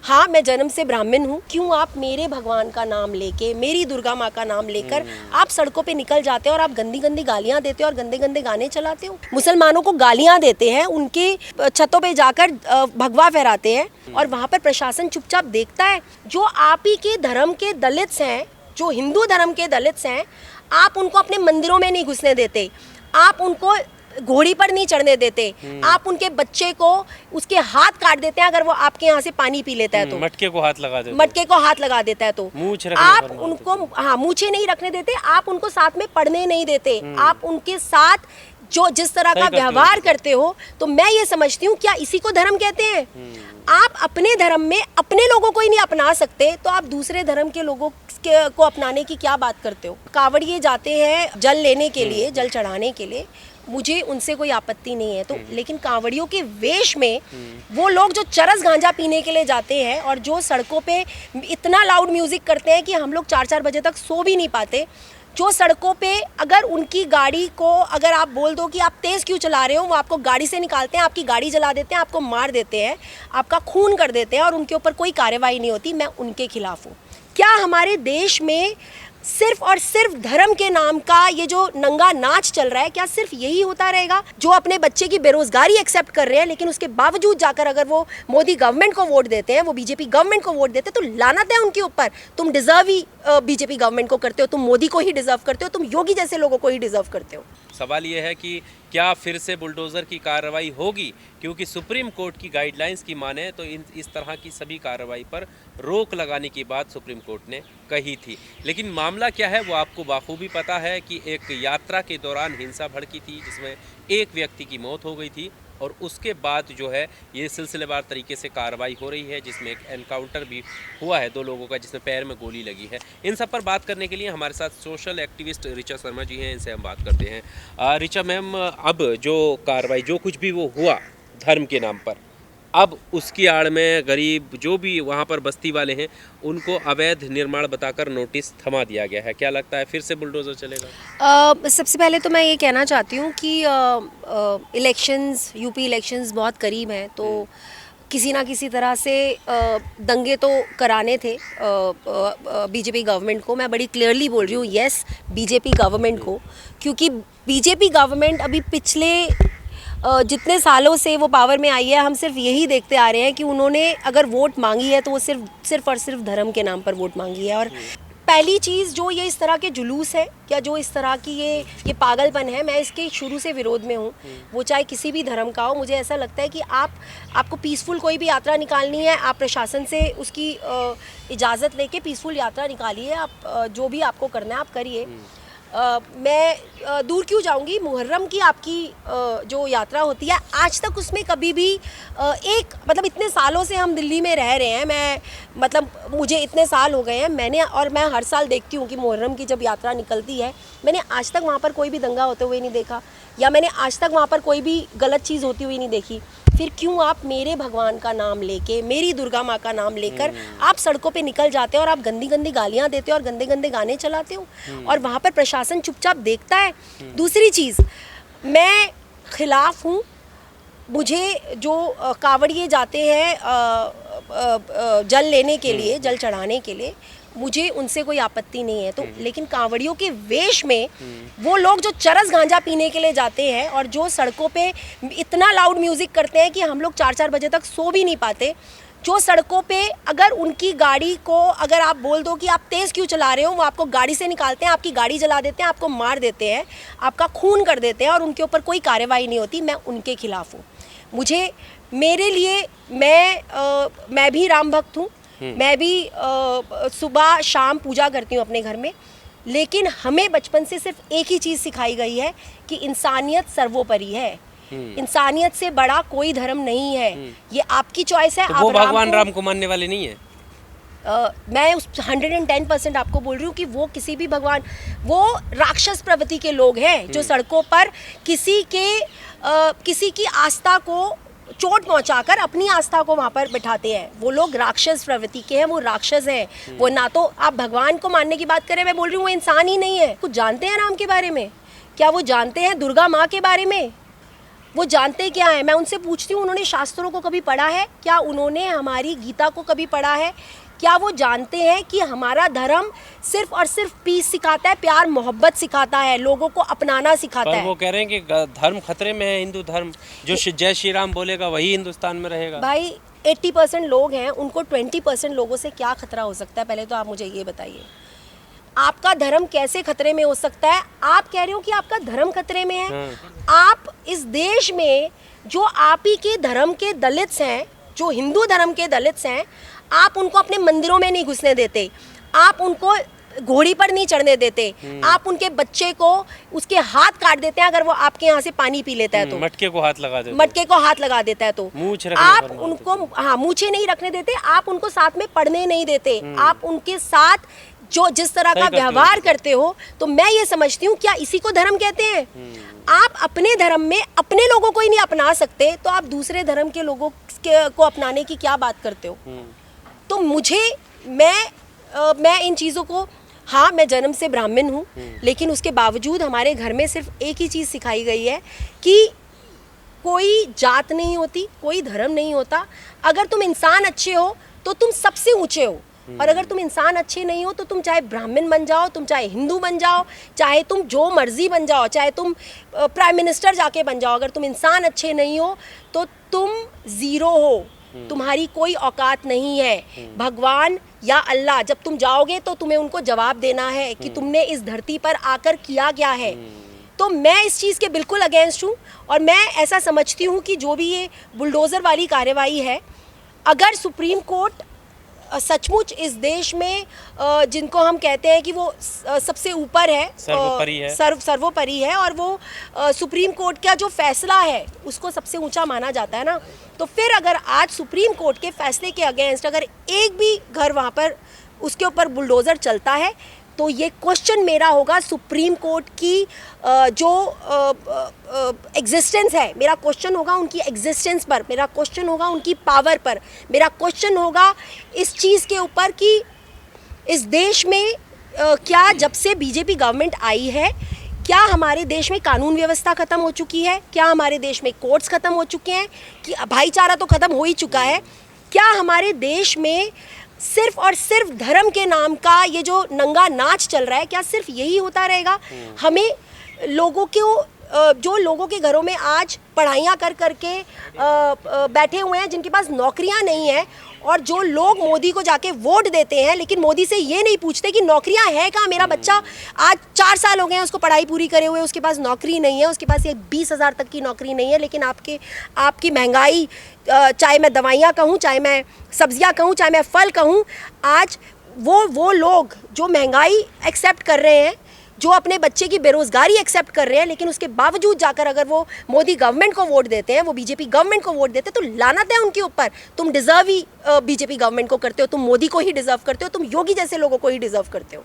हाँ, मैं जन्म से ब्राह्मण हूँ। क्यों आप मेरे भगवान का नाम लेके, मेरी दुर्गा माँ का नाम लेकर आप सड़कों पे निकल जाते हो और आप गंदी गंदी गालियाँ देते हो और गंदे गंदे गाने चलाते हो। मुसलमानों को गालियाँ देते हैं, उनके छतों पे जाकर भगवा फहराते हैं और वहाँ पर प्रशासन चुपचाप देखता है। जो आप ही के धर्म के दलित्स हैं, जो हिंदू धर्म के दलित्स हैं, आप उनको अपने मंदिरों में नहीं घुसने देते, आप उनको घोड़ी पर नहीं चढ़ने देते, आप उनके बच्चे को उसके हाथ काट देते हैं अगर वो आपके यहाँ से पानी पी लेता है तो। मटके को हाथ लगा देते, मटके को हाथ लगा देता है तो आप उनको मूछें नहीं रखने देते, आप उनको साथ में पढ़ने नहीं देते, आप उनके साथ जो जिस तरह का व्यवहार करते हो। तो मैं ये समझती हूँ, क्या इसी को धर्म कहते हैं? आप अपने धर्म में अपने लोगों को ही नहीं अपना सकते तो आप दूसरे धर्म के लोगों को अपनाने की क्या बात करते हो? कांवड़िए जाते हैं जल लेने के लिए, जल चढ़ाने के लिए, मुझे उनसे कोई आपत्ति नहीं है तो, लेकिन कांवड़ियों के वेश में वो लोग जो चरस गांजा पीने के लिए जाते हैं और जो सड़कों पे इतना लाउड म्यूजिक करते हैं कि हम लोग 4-4 बजे तक सो भी नहीं पाते, जो सड़कों पे अगर उनकी गाड़ी को अगर आप बोल दो कि आप तेज़ क्यों चला रहे हो, वो आपको गाड़ी से निकालते हैं, आपकी गाड़ी जला देते हैं, आपको मार देते हैं, आपका खून कर देते हैं और उनके ऊपर कोई कार्रवाई नहीं होती। मैं उनके खिलाफ हूँ। क्या हमारे देश में सिर्फ और सिर्फ धर्म के नाम का ये जो नंगा नाच चल रहा है, क्या सिर्फ यही होता रहेगा? जो अपने बच्चे की बेरोजगारी एक्सेप्ट कर रहे हैं लेकिन उसके बावजूद जाकर अगर वो मोदी गवर्नमेंट को वोट देते हैं, वो बीजेपी गवर्नमेंट को वोट देते हैं, तो लानत है उनके ऊपर। तुम डिजर्व ही बीजेपी गवर्नमेंट को करते हो, तुम मोदी को ही डिजर्व करते हो, तुम योगी जैसे लोगों को ही डिजर्व करते हो। सवाल ये है कि क्या फिर से बुलडोज़र की कार्रवाई होगी, क्योंकि सुप्रीम कोर्ट की गाइडलाइंस की माने तो इस तरह की सभी कार्रवाई पर रोक लगाने की बात सुप्रीम कोर्ट ने कही थी। लेकिन मामला क्या है वो आपको बाखूबी पता है कि एक यात्रा के दौरान हिंसा भड़की थी जिसमें एक व्यक्ति की मौत हो गई थी और उसके बाद जो है ये सिलसिलेवार तरीके से कार्रवाई हो रही है, जिसमें एक एनकाउंटर भी हुआ है 2 लोगों का जिसमें पैर में गोली लगी है। इन सब पर बात करने के लिए हमारे साथ सोशल एक्टिविस्ट ऋचा शर्मा जी हैं, इनसे हम बात करते हैं। ऋचा मैम, अब जो कार्रवाई जो कुछ भी वो हुआ धर्म के नाम पर, अब उसकी आड़ में गरीब जो भी वहाँ पर बस्ती वाले हैं उनको अवैध निर्माण बताकर नोटिस थमा दिया गया है। क्या लगता है फिर से बुलडोज़र चलेगा? सबसे पहले तो मैं ये कहना चाहती हूँ कि इलेक्शंस, यूपी इलेक्शंस बहुत करीब हैं, तो किसी ना किसी तरह से दंगे तो कराने थे बीजेपी गवर्नमेंट को। मैं बड़ी क्लियरली बोल रही हूँ, येस बीजेपी गवर्नमेंट को, क्योंकि बीजेपी गवर्नमेंट अभी पिछले जितने सालों से वो पावर में आई है, हम सिर्फ यही देखते आ रहे हैं कि उन्होंने अगर वोट मांगी है तो वो सिर्फ और सिर्फ धर्म के नाम पर वोट मांगी है। और पहली चीज़ जो ये इस तरह के जुलूस है या जो इस तरह की ये पागलपन है, मैं इसके शुरू से विरोध में हूँ, वो चाहे किसी भी धर्म का हो। मुझे ऐसा लगता है कि आपको पीसफुल कोई भी यात्रा निकालनी है, आप प्रशासन से उसकी इजाज़त लेके पीसफुल यात्रा निकालिए, आप जो भी आपको करना है आप करिए। मैं दूर क्यों जाऊंगी, मुहर्रम की आपकी जो यात्रा होती है, आज तक उसमें कभी भी मतलब इतने सालों से हम दिल्ली में रह रहे हैं, मतलब मुझे इतने साल हो गए हैं, मैं हर साल देखती हूँ कि मुहर्रम की जब यात्रा निकलती है, मैंने आज तक वहाँ पर कोई भी दंगा होते हुए नहीं देखा या मैंने आज तक वहाँ पर कोई भी गलत चीज़ होती हुई नहीं देखी। फिर क्यों आप मेरे भगवान का नाम लेके, मेरी दुर्गा माँ का नाम लेकर आप सड़कों पे निकल जाते हो और आप गंदी गंदी गालियाँ देते हो और गंदे गंदे गाने चलाते हो और वहाँ पर प्रशासन चुपचाप देखता है? दूसरी चीज़, मैं खिलाफ हूँ, मुझे जो कांवड़िए जाते हैं जल लेने के लिए, जल चढ़ाने के लिए, मुझे उनसे कोई आपत्ति नहीं है तो, लेकिन कांवड़ियों के वेश में वो लोग जो चरस गांजा पीने के लिए जाते हैं और जो सड़कों पे इतना लाउड म्यूजिक करते हैं कि हम लोग 4-4 बजे तक सो भी नहीं पाते, जो सड़कों पे अगर उनकी गाड़ी को अगर आप बोल दो कि आप तेज़ क्यों चला रहे हो, वो आपको गाड़ी से निकालते हैं, आपकी गाड़ी जला देते हैं, आपको मार देते हैं, आपका खून कर देते हैं और उनके ऊपर कोई कार्रवाई नहीं होती। मैं उनके खिलाफ हूँ। मुझे, मेरे लिए, मैं भी राम भक्त हूँ, मैं भी सुबह शाम पूजा करती हूँ अपने घर में, लेकिन हमें बचपन से सिर्फ एक ही चीज़ सिखाई गई है कि इंसानियत सर्वोपरि है, इंसानियत से बड़ा कोई धर्म नहीं है। ये आपकी चॉइस है। तो वो भगवान राम को मानने वाले नहीं है? मैं उस 110% आपको बोल रही हूँ कि वो किसी भी भगवान, वो राक्षस प्रवृत्ति के लोग हैं जो सड़कों पर किसी की आस्था को चोट पहुंचाकर अपनी आस्था को वहाँ पर बिठाते हैं। वो लोग राक्षस प्रवृत्ति के हैं, वो राक्षस हैं। वो ना तो आप भगवान को मानने की बात करें, मैं बोल रही हूँ वो इंसान ही नहीं है। कुछ जानते हैं राम के बारे में? क्या वो जानते हैं दुर्गा माँ के बारे में? वो जानते क्या है? मैं उनसे पूछती हूँ, उन्होंने शास्त्रों को कभी पढ़ा है क्या? उन्होंने हमारी गीता को कभी पढ़ा है क्या? वो जानते हैं कि हमारा धर्म सिर्फ और सिर्फ पीस सिखाता है, प्यार मोहब्बत सिखाता है, लोगों को अपनाना सिखाता पर है। वो कह रहे हैं कि धर्म खतरे में है, हिंदू धर्म जो जय श्री राम बोलेगा वही हिंदुस्तान में रहेगा। भाई 80% लोग हैं, उनको 20% लोगों से क्या खतरा हो सकता है? पहले तो आप मुझे ये बताइए, आपका धर्म कैसे खतरे में हो सकता है? आप कह रहे हो कि आपका धर्म खतरे में है। आप इस देश में जो आप ही के धर्म के दलित्स हैं, जो हिंदू धर्म के दलित्स हैं, आप उनको अपने मंदिरों में नहीं घुसने देते, आप उनको घोड़ी पर नहीं चढ़ने देते, आप उनके बच्चे को उसके हाथ काट देते हैं अगर वो आपके यहाँ से पानी पी लेता है तो, मटके को हाथ लगा देते, मटके को हाथ लगा देता है तो, मूंछ आप उनको हाँ मूछे नहीं रखने देते, आप उनको साथ में पढ़ने नहीं देते, आप उनके साथ जो जिस तरह का व्यवहार करते हो, तो मैं ये समझती हूँ क्या इसी को धर्म कहते हैं? आप अपने धर्म में अपने लोगों को ही नहीं अपना सकते तो आप दूसरे धर्म के लोगों को अपनाने की क्या बात करते हो? तो मुझे मैं इन चीज़ों को, हाँ मैं जन्म से ब्राह्मण हूँ, लेकिन उसके बावजूद हमारे घर में सिर्फ एक ही चीज़ सिखाई गई है कि कोई जात नहीं होती, कोई धर्म नहीं होता। अगर तुम इंसान अच्छे हो तो तुम सबसे ऊंचे हो, और अगर तुम इंसान अच्छे नहीं हो तो तुम चाहे ब्राह्मण बन जाओ, तुम चाहे हिंदू बन जाओ, चाहे तुम जो मर्जी बन जाओ, चाहे तुम प्राइम मिनिस्टर जाके बन जाओ, अगर तुम इंसान अच्छे नहीं हो तो तुम ज़ीरो हो, तुम्हारी कोई औकात नहीं है। भगवान या अल्लाह जब तुम जाओगे तो तुम्हें उनको जवाब देना है कि तुमने इस धरती पर आकर किया क्या है। तो मैं इस चीज़ के बिल्कुल अगेंस्ट हूँ, और मैं ऐसा समझती हूँ कि जो भी ये बुलडोज़र वाली कार्यवाही है, अगर सुप्रीम कोर्ट सचमुच इस देश में जिनको हम कहते हैं कि वो सबसे ऊपर है, सर्वोपरि है, और वो सुप्रीम कोर्ट का जो फैसला है उसको सबसे ऊंचा माना जाता है ना, तो फिर अगर आज सुप्रीम कोर्ट के फैसले के अगेंस्ट अगर एक भी घर वहाँ पर उसके ऊपर बुलडोज़र चलता है, तो ये क्वेश्चन मेरा होगा सुप्रीम कोर्ट की जो एग्जिस्टेंस है, मेरा क्वेश्चन होगा उनकी एग्जिस्टेंस पर, मेरा क्वेश्चन होगा उनकी पावर पर, मेरा क्वेश्चन होगा इस चीज़ के ऊपर कि इस देश में क्या जब से बीजेपी गवर्नमेंट आई है, क्या हमारे देश में कानून व्यवस्था ख़त्म हो चुकी है? क्या हमारे देश में कोर्ट्स ख़त्म हो चुके हैं? कि भाईचारा तो ख़त्म हो ही चुका है। क्या हमारे देश में सिर्फ और सिर्फ धर्म के नाम का ये जो नंगा नाच चल रहा है, क्या सिर्फ यही होता रहेगा? हमें लोगों को जो लोगों के घरों में आज पढ़ाइयाँ कर करके बैठे हुए हैं, जिनके पास नौकरियाँ नहीं हैं, और जो लोग मोदी को जाके वोट देते हैं लेकिन मोदी से ये नहीं पूछते कि नौकरियां हैं कहाँ? मेरा बच्चा आज 4 साल हो गए हैं उसको पढ़ाई पूरी करे हुए, उसके पास नौकरी नहीं है, उसके पास ये 20,000 तक की नौकरी नहीं है, लेकिन आपकी महंगाई, चाहे मैं दवाइयाँ कहूँ, चाहे मैं सब्जियाँ कहूँ, चाहे मैं फल कहूँ, आज वो लोग जो महंगाई एक्सेप्ट कर रहे हैं, जो अपने बच्चे की बेरोजगारी एक्सेप्ट कर रहे हैं, लेकिन उसके बावजूद जाकर अगर वो मोदी गवर्नमेंट को वोट देते हैं, वो बीजेपी गवर्नमेंट को वोट देते हैं, तो लानत है उनके ऊपर। तुम डिजर्व ही बीजेपी गवर्नमेंट को करते हो, तुम मोदी को ही डिजर्व करते हो, तुम योगी जैसे लोगों को ही डिजर्व करते हो।